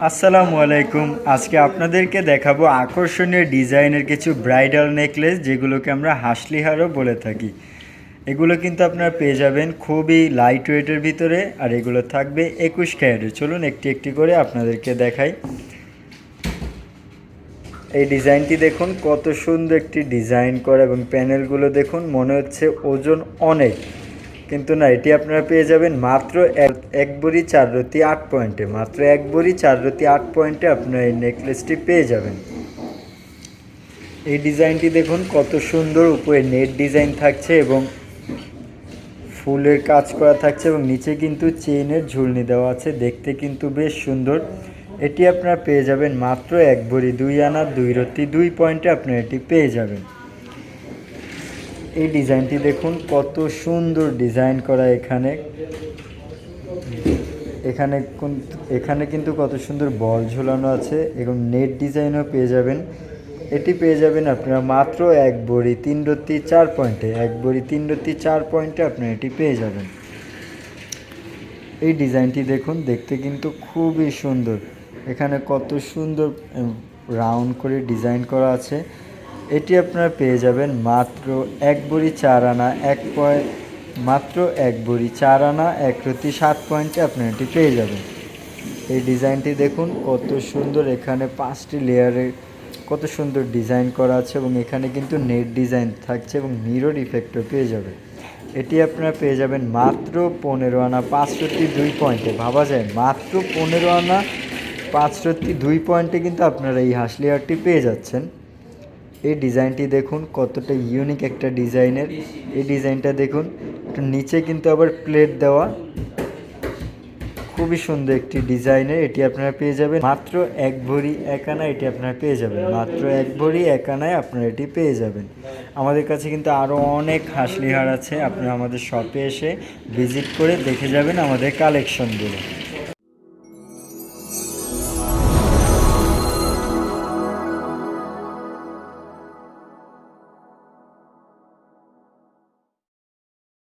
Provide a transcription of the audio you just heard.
আসসালামু আলাইকুম। আজকে আপনাদেরকে দেখাবো আকর্ষণীয় ডিজাইনের কিছু ব্রাইডাল নেকলেস, যেগুলোকে আমরা হাসলি হারও বলে থাকি। এগুলো কিন্তু আপনারা পেয়ে যাবেন খুবই লাইট ওয়েটের ভিতরে, আর এগুলো থাকবে 21 ক্যারেটের। চলুন একটি একটি করে আপনাদেরকে দেখাই। এই ডিজাইনটি দেখুন, কত সুন্দর একটি ডিজাইন করা, এবং প্যানেলগুলো দেখুন, মনে হচ্ছে ওজন অনেক, কিন্তু না, এটি আপনারা পেয়ে যাবেন মাত্র এক ভরি 4 রতি 8 পয়েন্টে। মাত্র 1 ভরি 4 রতি 8 পয়েন্টে আপনারা এই নেকলেসটি পেয়ে যাবেন। এই ডিজাইনটি দেখুন কত সুন্দর, উপরে নেট ডিজাইন থাকছে এবং ফুলের কাজ করা থাকছে, এবং নিচে কিন্তু চেইনের ঝুলনি দেওয়া আছে, দেখতে কিন্তু বেশ সুন্দর। এটি আপনারা পেয়ে যাবেন মাত্র 1 ভরি 2 আনা 2 রতি 2 পয়েন্টে আপনারা এটি পেয়ে যাবেন। এই ডিজাইনটি দেখুন কত সুন্দর ডিজাইন করা। এখানে কিন্তু কত সুন্দর বল ঝুলানো আছে, এবং নেট ডিজাইনও পেয়ে যাবেন। এটি পেয়ে যাবেন আপনারা মাত্র 1 ভরি 3 রতি 4 পয়েন্টে। 1 ভরি 3 রতি 4 পয়েন্টে আপনারা এটি পেয়ে যাবেন। এই ডিজাইনটি দেখুন, দেখতে কিন্তু খুবই সুন্দর। এখানে কত সুন্দর রাউন্ড করে ডিজাইন করা আছে। এটি আপনারা পেয়ে যাবেন মাত্র 1 ভরি 4 আনা 1 পয়েন্ট, মাত্র 1 ভরি 4 আনা 1 রতি 7 পয়েন্টে আপনারা এটি পেয়ে যাবেন। এই ডিজাইনটি দেখুন কত সুন্দর, এখানে 5টি লেয়ারে কত সুন্দর ডিজাইন করা আছে, এবং এখানে কিন্তু নেট ডিজাইন থাকছে, এবং মিরর ইফেক্টও পেয়ে যাবে। এটি আপনারা পেয়ে যাবেন মাত্র 15 আনা 5 রতি 2 পয়েন্টে। ভাবা যায়, মাত্র 15 আনা 5 রতি 2 পয়েন্টে কিন্তু আপনারা এই হাসলি হারটি পেয়ে যাচ্ছেন। এই ডিজাইনটি দেখুন কতটা ইউনিক একটা ডিজাইনের। এই ডিজাইনটা দেখুন, নিচে কিন্তু আবার প্লেট দেওয়া, খুবই সুন্দর একটি ডিজাইনের। এটি আপনারা পেয়ে যাবেন মাত্র 1 ভরি 1 আনা। এটি আপনারা পেয়ে যাবেন মাত্র 1 ভরি 1 আনায় আপনারা এটি পেয়ে যাবেন। আমাদের কাছে কিন্তু আরও অনেক হাসলি হার আছে, আপনারা আমাদের শপে এসে ভিজিট করে দেখে যাবেন আমাদের কালেকশনগুলো।